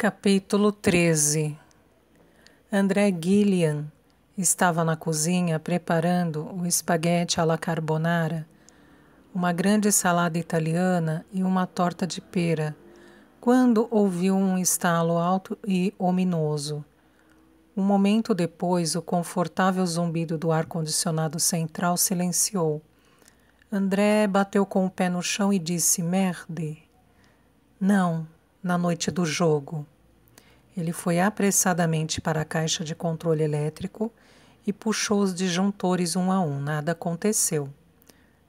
Capítulo 13. André Gillian estava na cozinha preparando o espaguete alla carbonara, uma grande salada italiana e uma torta de pera, quando ouviu um estalo alto e ominoso. Um momento depois, o confortável zumbido do ar-condicionado central silenciou. André bateu com o pé no chão e disse: "Merde." Não, na noite do jogo. Ele foi apressadamente para a caixa de controle elétrico e puxou os disjuntores um a um. Nada aconteceu. O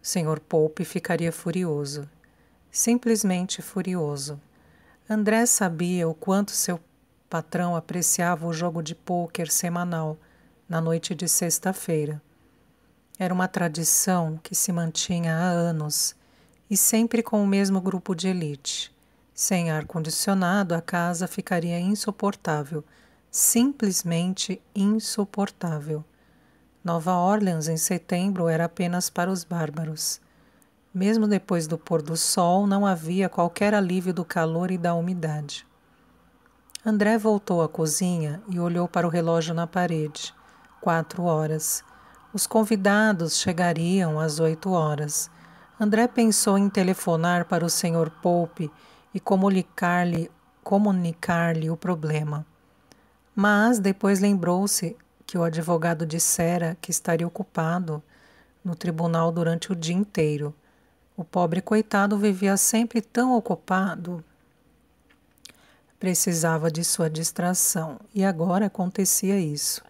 Sr. Pope ficaria furioso. Simplesmente furioso. André sabia o quanto seu patrão apreciava o jogo de pôquer semanal, na noite de sexta-feira. Era uma tradição que se mantinha há anos, e sempre com o mesmo grupo de elite. Sem ar-condicionado, a casa ficaria insuportável, simplesmente insuportável. Nova Orleans, em setembro, era apenas para os bárbaros. Mesmo depois do pôr do sol, não havia qualquer alívio do calor e da umidade. André voltou à cozinha e olhou para o relógio na parede. 4 horas. Os convidados chegariam às 8 horas. André pensou em telefonar para o Sr. Pope e comunicar-lhe o problema. Mas depois lembrou-se que o advogado dissera que estaria ocupado no tribunal durante o dia inteiro. O pobre coitado vivia sempre tão ocupado. Precisava de sua distração, e agora acontecia isso.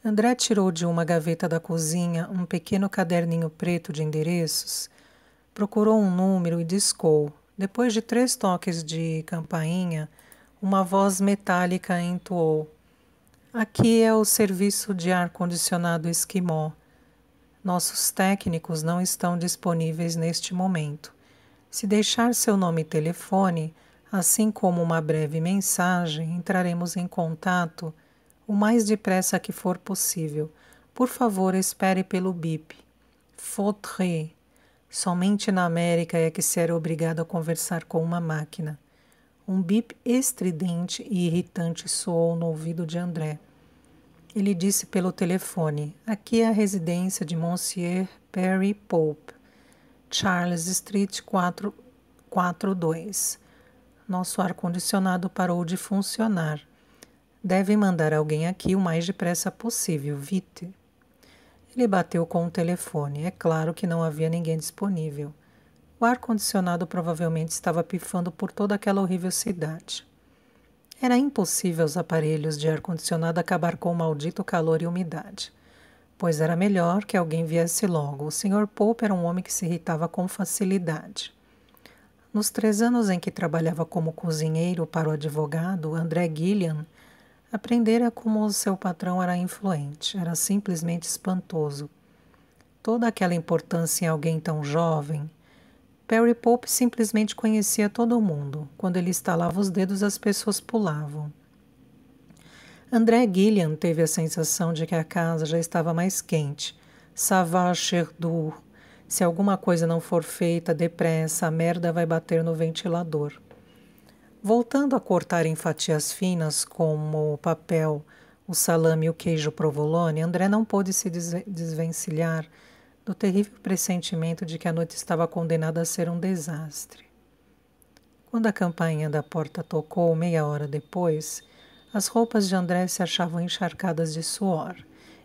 André tirou de uma gaveta da cozinha um pequeno caderninho preto de endereços, procurou um número e discou. Depois de 3 toques de campainha, uma voz metálica entoou: "Aqui é o serviço de ar-condicionado Esquimó. Nossos técnicos não estão disponíveis neste momento. Se deixar seu nome e telefone, assim como uma breve mensagem, entraremos em contato o mais depressa que for possível. Por favor, espere pelo bip. Faudrait. Somente na América é que se era obrigado a conversar com uma máquina." Um bip estridente e irritante soou no ouvido de André. Ele disse pelo telefone: "Aqui é a residência de Monsieur Perry Pope, Charles Street 442. Nosso ar-condicionado parou de funcionar. Deve mandar alguém aqui o mais depressa possível, vite." Ele bateu com o telefone. É claro que não havia ninguém disponível. O ar-condicionado provavelmente estava pifando por toda aquela horrível cidade. Era impossível aos aparelhos de ar-condicionado acabar com o maldito calor e umidade, pois era melhor que alguém viesse logo. O Sr. Pope era um homem que se irritava com facilidade. Nos 3 anos em que trabalhava como cozinheiro para o advogado, André Gillian aprendera como seu patrão era influente. Era simplesmente espantoso. Toda aquela importância em alguém tão jovem. Perry Pope simplesmente conhecia todo mundo. Quando ele estalava os dedos, as pessoas pulavam. André Gillian teve a sensação de que a casa já estava mais quente. Ça va cher dur. Se alguma coisa não for feita depressa, a merda vai bater no ventilador. Voltando a cortar em fatias finas, como o papel, o salame e o queijo provolone, André não pôde se desvencilhar do terrível pressentimento de que a noite estava condenada a ser um desastre. Quando a campainha da porta tocou, meia hora depois, as roupas de André se achavam encharcadas de suor,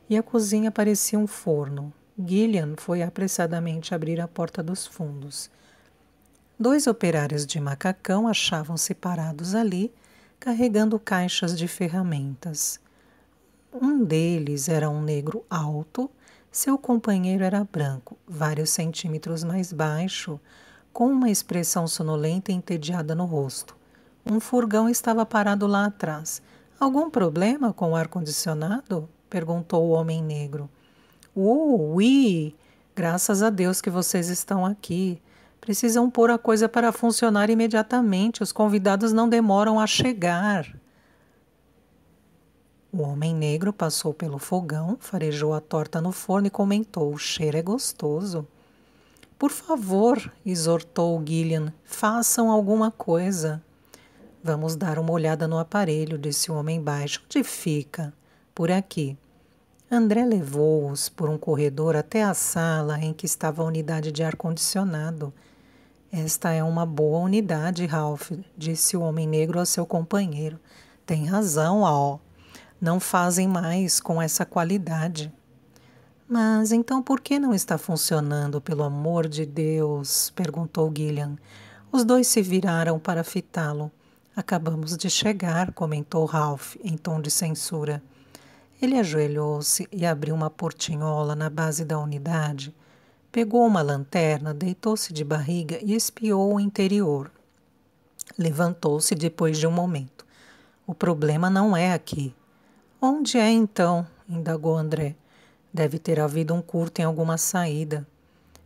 e a cozinha parecia um forno. Gillian foi apressadamente abrir a porta dos fundos. 2 operários de macacão achavam-se parados ali, carregando caixas de ferramentas. Um deles era um negro alto, seu companheiro era branco, vários centímetros mais baixo, com uma expressão sonolenta e entediada no rosto. Um furgão estava parado lá atrás. "Algum problema com o ar-condicionado?" perguntou o homem negro. Oui! Graças a Deus que vocês estão aqui. Precisam pôr a coisa para funcionar imediatamente. Os convidados não demoram a chegar." O homem negro passou pelo fogão, farejou a torta no forno e comentou: "O cheiro é gostoso." "Por favor", exortou Gillian, "façam alguma coisa." Vamos dar uma olhada no aparelho, disse o homem baixo. Onde fica? Por aqui. André levou-os por um corredor até a sala em que estava a unidade de ar-condicionado. Esta é uma boa unidade, Ralph, disse o homem negro a seu companheiro. Tem razão, Al. Não fazem mais com essa qualidade. Mas então por que não está funcionando, pelo amor de Deus? Perguntou Gillian. Os dois se viraram para fitá-lo. Acabamos de chegar, comentou Ralph, em tom de censura. Ele ajoelhou-se e abriu uma portinhola na base da unidade. Pegou uma lanterna, deitou-se de barriga e espiou o interior. Levantou-se depois de um momento. O problema não é aqui. Onde é então? Indagou André. Deve ter havido um curto em alguma saída.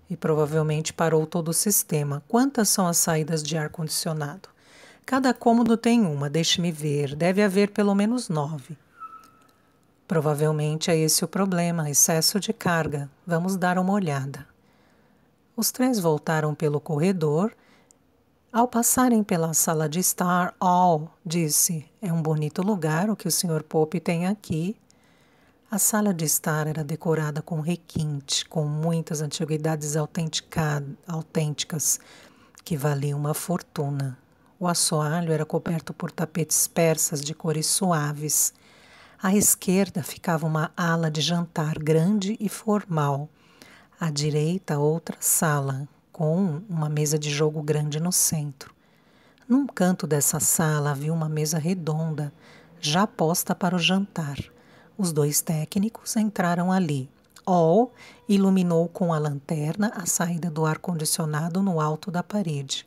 E provavelmente parou todo o sistema. Quantas são as saídas de ar-condicionado? Cada cômodo tem uma, deixe-me ver. Deve haver pelo menos 9. Provavelmente é esse o problema, excesso de carga. Vamos dar uma olhada. Os três voltaram pelo corredor. Ao passarem pela sala de estar, Al disse, é um bonito lugar o que o Sr. Pope tem aqui. A sala de estar era decorada com requinte, com muitas antiguidades autênticas, que valiam uma fortuna. O assoalho era coberto por tapetes persas de cores suaves. À esquerda ficava uma ala de jantar grande e formal. À direita, outra sala, com uma mesa de jogo grande no centro. Num canto dessa sala havia uma mesa redonda, já posta para o jantar. Os dois técnicos entraram ali. Al iluminou com a lanterna a saída do ar-condicionado no alto da parede.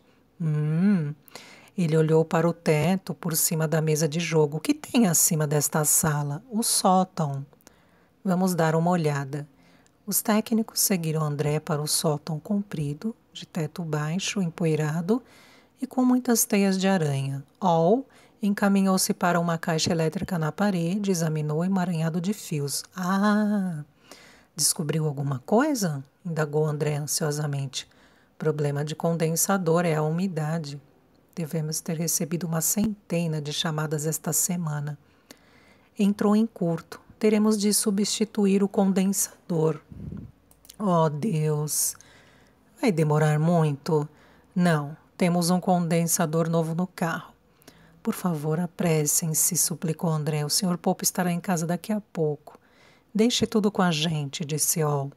Ele olhou para o teto por cima da mesa de jogo. O que tem acima desta sala? O sótão. Vamos dar uma olhada. Os técnicos seguiram André para o sótão comprido, de teto baixo, empoeirado e com muitas teias de aranha. Al encaminhou-se para uma caixa elétrica na parede, examinou o emaranhado de fios. Ah! Descobriu alguma coisa? Indagou André ansiosamente. Problema de condensador é a umidade. Devemos ter recebido uma centena de chamadas esta semana. Entrou em curto. Teremos de substituir o condensador. Oh, Deus! Vai demorar muito? Não, temos um condensador novo no carro. Por favor, apressem-se, suplicou André. O Sr. Pope estará em casa daqui a pouco. Deixe tudo com a gente, disse Al.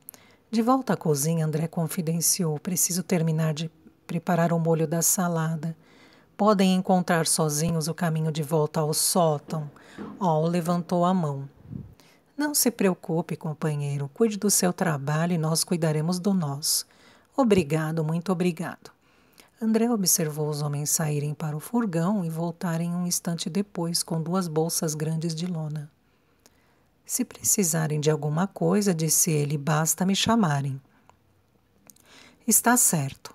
De volta à cozinha, André confidenciou. Preciso terminar de preparar o molho da salada. Podem encontrar sozinhos o caminho de volta ao sótão. Al levantou a mão. Não se preocupe, companheiro. Cuide do seu trabalho e nós cuidaremos do nosso. Obrigado, muito obrigado. André observou os homens saírem para o furgão e voltarem um instante depois com 2 bolsas grandes de lona. Se precisarem de alguma coisa, disse ele, basta me chamarem. Está certo.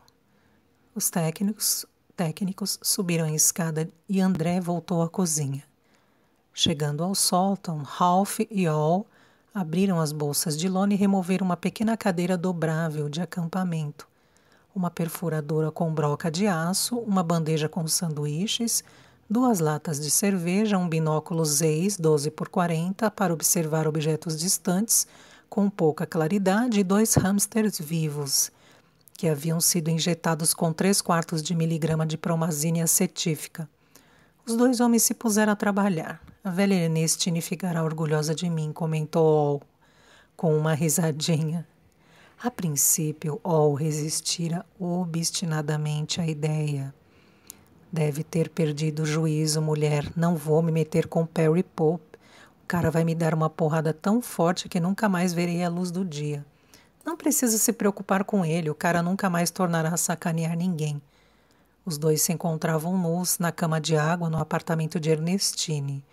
Os técnicos subiram a escada e André voltou à cozinha. Chegando ao sótão, Ralph e Al abriram as bolsas de lona e removeram uma pequena cadeira dobrável de acampamento, uma perfuradora com broca de aço, uma bandeja com sanduíches, 2 latas de cerveja, um binóculo Zeiss 12x40 para observar objetos distantes com pouca claridade e 2 hamsters vivos, que haviam sido injetados com 3/4 de miligrama de promazine acetífica. Os 2 homens se puseram a trabalhar. A velha Ernestine ficará orgulhosa de mim, comentou Al, com uma risadinha. A princípio, Al resistira obstinadamente à ideia. Deve ter perdido o juízo, mulher. Não vou me meter com Perry Pope. O cara vai me dar uma porrada tão forte que nunca mais verei a luz do dia. Não precisa se preocupar com ele. O cara nunca mais tornará a sacanear ninguém. Os 2 se encontravam nus na cama de água no apartamento de Ernestine.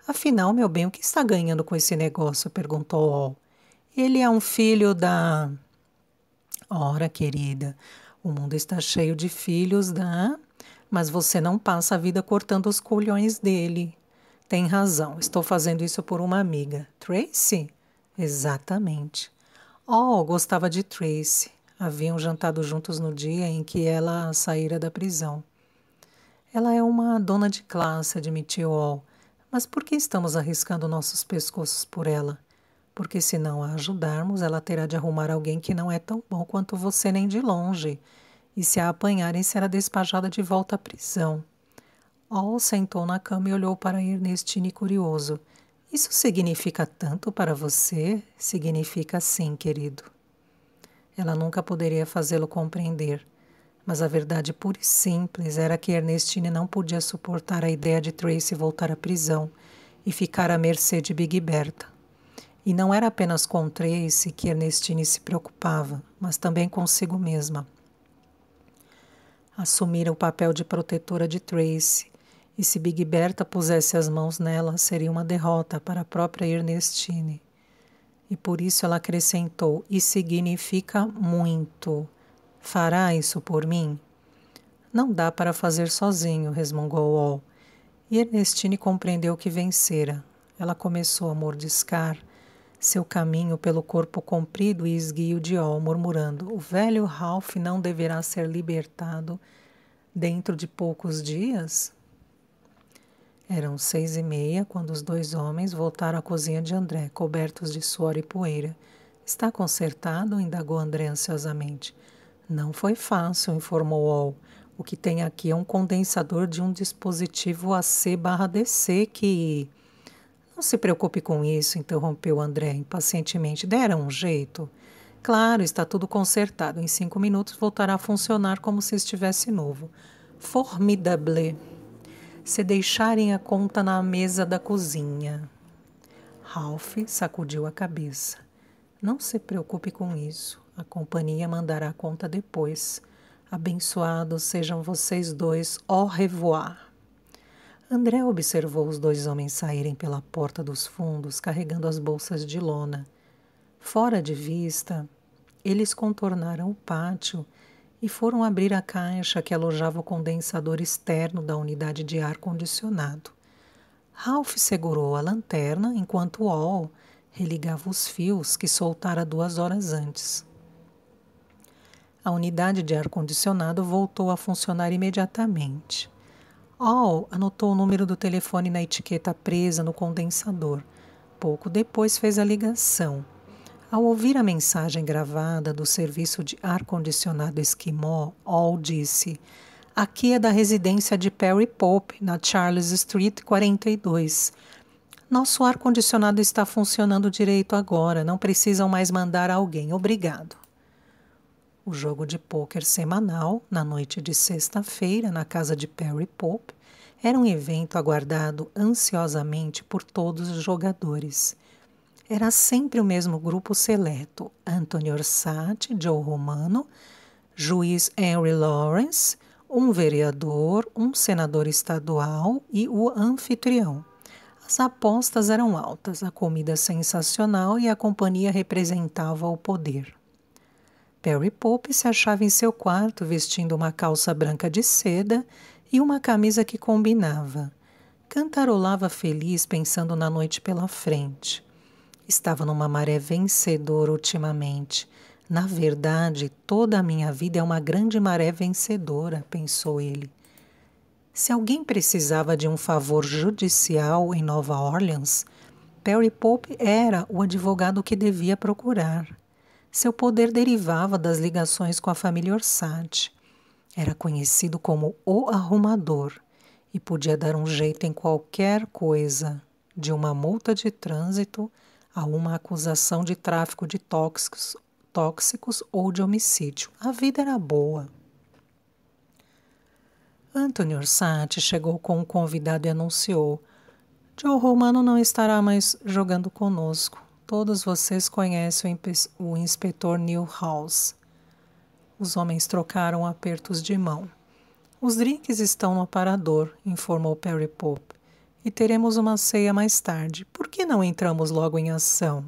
Afinal, meu bem, o que está ganhando com esse negócio? Perguntou Al. Ele é um filho da... Ora, querida, o mundo está cheio de filhos da... Mas você não passa a vida cortando os colhões dele. Tem razão, estou fazendo isso por uma amiga. Tracy? Exatamente. Oh, gostava de Tracy. Haviam jantado juntos no dia em que ela saíra da prisão. Ela é uma dona de classe, admitiu All. Mas por que estamos arriscando nossos pescoços por ela? Porque se não a ajudarmos, ela terá de arrumar alguém que não é tão bom quanto você nem de longe. E se a apanharem, será despachada de volta à prisão. All sentou na cama e olhou para Ernestine curioso. Isso significa tanto para você? Significa sim, querido. Ela nunca poderia fazê-lo compreender. Mas a verdade pura e simples era que Ernestine não podia suportar a ideia de Tracy voltar à prisão e ficar à mercê de Big Bertha. E não era apenas com Tracy que Ernestine se preocupava, mas também consigo mesma. Assumira o papel de protetora de Tracy, e se Big Bertha pusesse as mãos nela, seria uma derrota para a própria Ernestine. E por isso ela acrescentou, e significa muito. Fará isso por mim? Não dá para fazer sozinho, resmungou All. E Ernestine compreendeu que vencera. Ela começou a mordiscar seu caminho pelo corpo comprido e esguio de All, murmurando: o velho Ralph não deverá ser libertado dentro de poucos dias? Eram 6:30 quando os dois homens voltaram à cozinha de André, cobertos de suor e poeira. Está consertado? Indagou André ansiosamente. Não foi fácil, informou All. O que tem aqui é um condensador de um dispositivo AC/DC que... Não se preocupe com isso, interrompeu André impacientemente. Deram um jeito? Claro, está tudo consertado. Em 5 minutos voltará a funcionar como se estivesse novo. Formidable. Se deixarem a conta na mesa da cozinha. Ralph sacudiu a cabeça. Não se preocupe com isso. A companhia mandará a conta depois. Abençoados sejam vocês dois. Au revoir. André observou os dois homens saírem pela porta dos fundos, carregando as bolsas de lona. Fora de vista, eles contornaram o pátio e foram abrir a caixa que alojava o condensador externo da unidade de ar-condicionado. Ralph segurou a lanterna enquanto All religava os fios que soltara 2 horas antes. A unidade de ar-condicionado voltou a funcionar imediatamente. All anotou o número do telefone na etiqueta presa no condensador. Pouco depois fez a ligação. Ao ouvir a mensagem gravada do serviço de ar-condicionado Esquimó, All disse: aqui é da residência de Perry Pope, na Charles Street 42. Nosso ar-condicionado está funcionando direito agora, não precisam mais mandar alguém. Obrigado. O jogo de pôquer semanal, na noite de sexta-feira, na casa de Perry Pope, era um evento aguardado ansiosamente por todos os jogadores. Era sempre o mesmo grupo seleto: Anthony Orsatti, Joe Romano, juiz Henry Lawrence, um vereador, um senador estadual e o anfitrião. As apostas eram altas, a comida sensacional e a companhia representava o poder. Perry Pope se achava em seu quarto vestindo uma calça branca de seda e uma camisa que combinava. Cantarolava feliz pensando na noite pela frente. Estava numa maré vencedora ultimamente. Na verdade, toda a minha vida é uma grande maré vencedora, pensou ele. Se alguém precisava de um favor judicial em Nova Orleans, Perry Pope era o advogado que devia procurar. Seu poder derivava das ligações com a família Orsatti. Era conhecido como o arrumador e podia dar um jeito em qualquer coisa, de uma multa de trânsito a uma acusação de tráfico de tóxicos ou de homicídio. A vida era boa. Anthony Orsatti chegou com um convidado e anunciou: Joe Romano não estará mais jogando conosco. Todos vocês conhecem o inspetor Newhouse. Os homens trocaram apertos de mão. Os drinks estão no aparador, informou Perry Pope, e teremos uma ceia mais tarde. Por que não entramos logo em ação?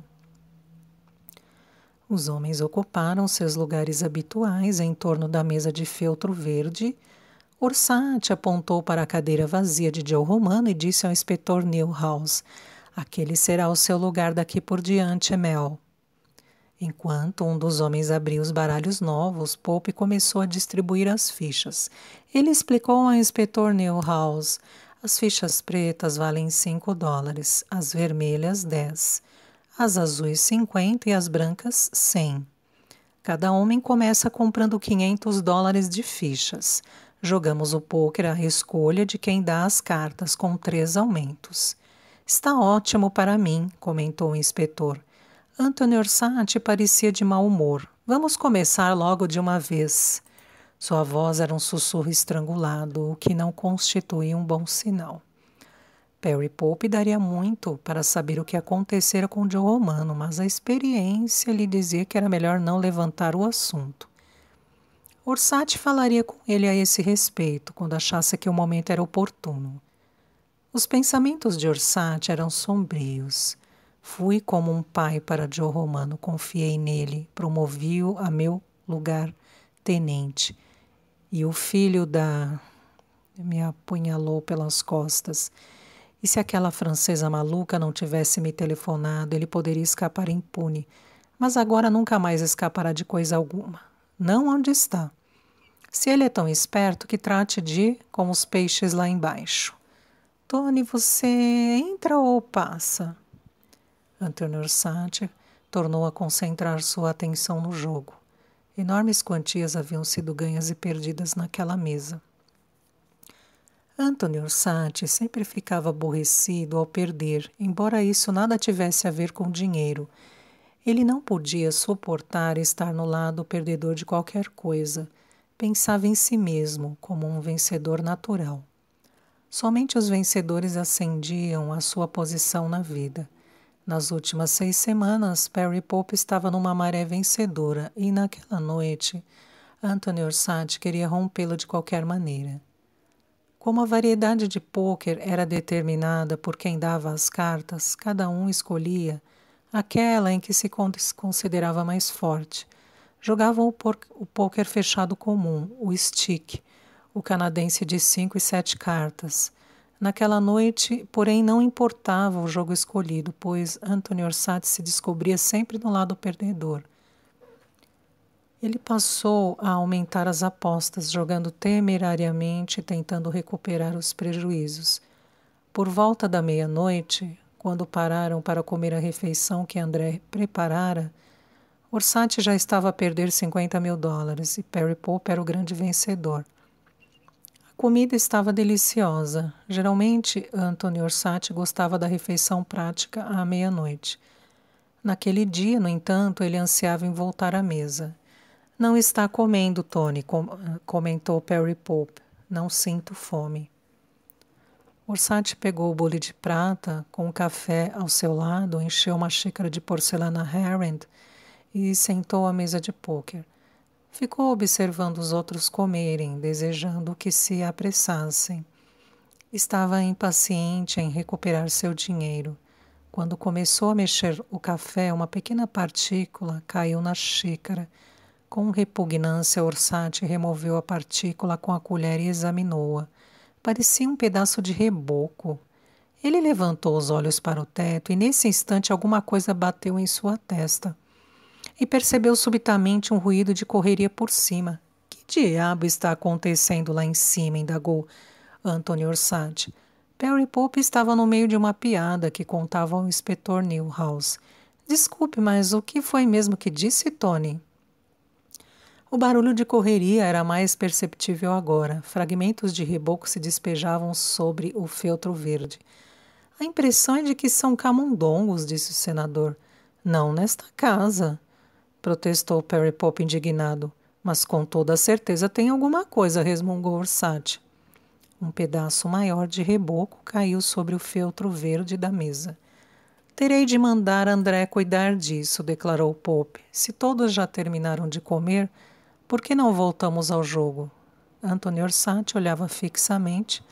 Os homens ocuparam seus lugares habituais em torno da mesa de feltro verde. Orsatti apontou para a cadeira vazia de Joe Romano e disse ao inspetor Newhouse: aquele será o seu lugar daqui por diante, Mel. Enquanto um dos homens abria os baralhos novos, Pope começou a distribuir as fichas. Ele explicou ao inspetor Newhouse: as fichas pretas valem $5, as vermelhas 10, as azuis 50 e as brancas 100. Cada homem começa comprando $500 de fichas. Jogamos o pôquer à escolha de quem dá as cartas, com 3 aumentos. Está ótimo para mim, comentou o inspetor. Anthony Orsatti parecia de mau humor. Vamos começar logo de uma vez. Sua voz era um sussurro estrangulado, o que não constituía um bom sinal. Perry Pope daria muito para saber o que acontecera com Joe Romano, mas a experiência lhe dizia que era melhor não levantar o assunto. Orsatti falaria com ele a esse respeito, quando achasse que o momento era oportuno. Os pensamentos de Orsatti eram sombrios. Fui como um pai para Joe Romano, confiei nele, promovi-o a meu lugar tenente. E o filho me apunhalou pelas costas. E se aquela francesa maluca não tivesse me telefonado, ele poderia escapar impune. Mas agora nunca mais escapará de coisa alguma. Não onde está. Se ele é tão esperto, que trate de ir com os peixes lá embaixo. Tony, você entra ou passa? Anthony Orsatti tornou a concentrar sua atenção no jogo. Enormes quantias haviam sido ganhas e perdidas naquela mesa. Anthony Orsatti sempre ficava aborrecido ao perder, embora isso nada tivesse a ver com dinheiro. Ele não podia suportar estar no lado perdedor de qualquer coisa. Pensava em si mesmo como um vencedor natural. Somente os vencedores ascendiam à sua posição na vida. Nas últimas 6 semanas, Perry Pope estava numa maré vencedora e, naquela noite, Anthony Orsatti queria rompê-lo de qualquer maneira. Como a variedade de pôquer era determinada por quem dava as cartas, cada um escolhia aquela em que se considerava mais forte. Jogavam o pôquer fechado comum, o stick, o canadense de 5 e 7 cartas. Naquela noite, porém, não importava o jogo escolhido, pois Anthony Orsatti se descobria sempre no lado perdedor. Ele passou a aumentar as apostas, jogando temerariamente e tentando recuperar os prejuízos. Por volta da meia-noite, quando pararam para comer a refeição que André preparara, Orsatti já estava a perder $50.000 e Perry Pope era o grande vencedor. A comida estava deliciosa. Geralmente, Anthony Orsatti gostava da refeição prática à meia-noite. Naquele dia, no entanto, ele ansiava em voltar à mesa. Não está comendo, Tony, comentou Perry Pope. Não sinto fome. Orsatti pegou o bule de prata com o café ao seu lado, encheu uma xícara de porcelana Harrend e sentou à mesa de pôquer. Ficou observando os outros comerem, desejando que se apressassem. Estava impaciente em recuperar seu dinheiro. Quando começou a mexer o café, uma pequena partícula caiu na xícara. Com repugnância, Orsatti removeu a partícula com a colher e examinou-a. Parecia um pedaço de reboco. Ele levantou os olhos para o teto e, nesse instante, alguma coisa bateu em sua testa. E percebeu subitamente um ruído de correria por cima. — Que diabo está acontecendo lá em cima? Indagou Anthony Orsatti. Perry Pope estava no meio de uma piada que contava ao inspetor Newhouse. — Desculpe, mas o que foi mesmo que disse, Tony? O barulho de correria era mais perceptível agora. Fragmentos de reboco se despejavam sobre o feltro verde. — A impressão é de que são camundongos, disse o senador. — Não nesta casa, protestou Perry Pope indignado. — Mas com toda certeza tem alguma coisa, resmungou Orsatti. Um pedaço maior de reboco caiu sobre o feltro verde da mesa. — Terei de mandar André cuidar disso, declarou Pope. Se todos já terminaram de comer, por que não voltamos ao jogo? Anthony Orsatti olhava fixamente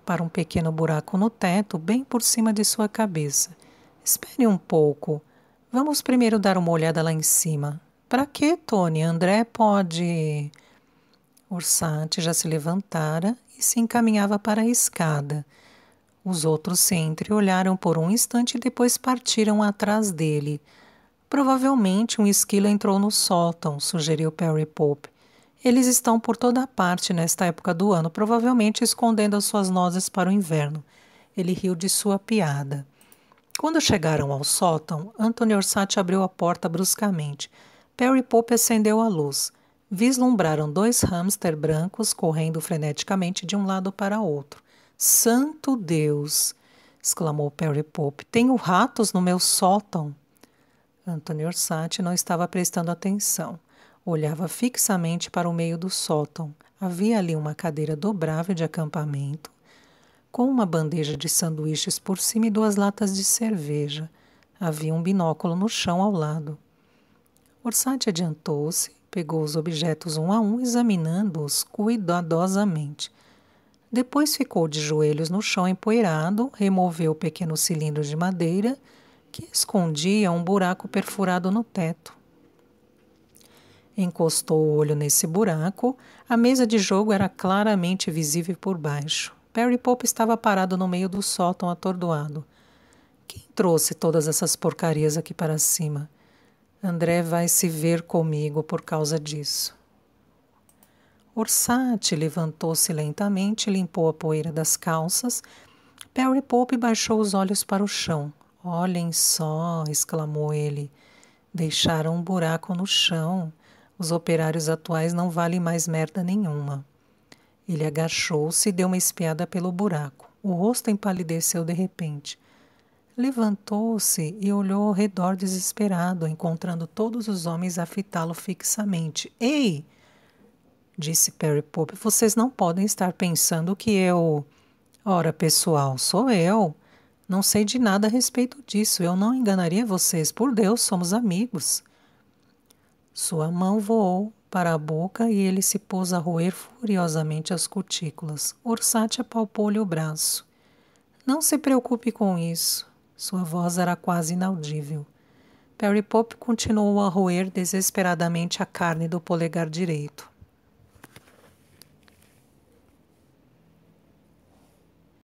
para um pequeno buraco no teto, bem por cima de sua cabeça. — Espere um pouco. Vamos primeiro dar uma olhada lá em cima. — Para quê, Tony? André pode... Orsatti já se levantara e se encaminhava para a escada. Os outros se entreolharam por um instante e depois partiram atrás dele. Provavelmente um esquilo entrou no sótão, sugeriu Perry Pope. Eles estão por toda parte nesta época do ano, provavelmente escondendo as suas nozes para o inverno. Ele riu de sua piada. Quando chegaram ao sótão, Anthony Orsatti abriu a porta bruscamente. Perry Pope acendeu a luz. Vislumbraram 2 hamster brancos correndo freneticamente de um lado para outro. Santo Deus! Exclamou Perry Pope. Tenho ratos no meu sótão. Anthony Orsatti não estava prestando atenção. Olhava fixamente para o meio do sótão. Havia ali uma cadeira dobrável de acampamento, com uma bandeja de sanduíches por cima e 2 latas de cerveja. Havia um binóculo no chão ao lado. Orsatti adiantou-se, pegou os objetos um a um, examinando-os cuidadosamente. Depois ficou de joelhos no chão empoeirado, removeu o pequeno cilindro de madeira que escondia um buraco perfurado no teto. Encostou o olho nesse buraco. A mesa de jogo era claramente visível por baixo. Perry Pope estava parado no meio do sótão atordoado. Quem trouxe todas essas porcarias aqui para cima? André vai se ver comigo por causa disso. Orsatti levantou-se lentamente e limpou a poeira das calças. Perry Pope baixou os olhos para o chão. Olhem só, exclamou ele. Deixaram um buraco no chão. Os operários atuais não valem mais merda nenhuma. Ele agachou-se e deu uma espiada pelo buraco. O rosto empalideceu de repente. Levantou-se e olhou ao redor desesperado, encontrando todos os homens a fitá-lo fixamente. — Ei! Disse Perry Pope. — Vocês não podem estar pensando que eu... Ora, pessoal, sou eu. Não sei de nada a respeito disso. Eu não enganaria vocês. Por Deus, somos amigos. Sua mão voou para a boca e ele se pôs a roer furiosamente as cutículas. Orsatti apalpou-lhe o braço. Não se preocupe com isso. Sua voz era quase inaudível. Perry Pope continuou a roer desesperadamente a carne do polegar direito.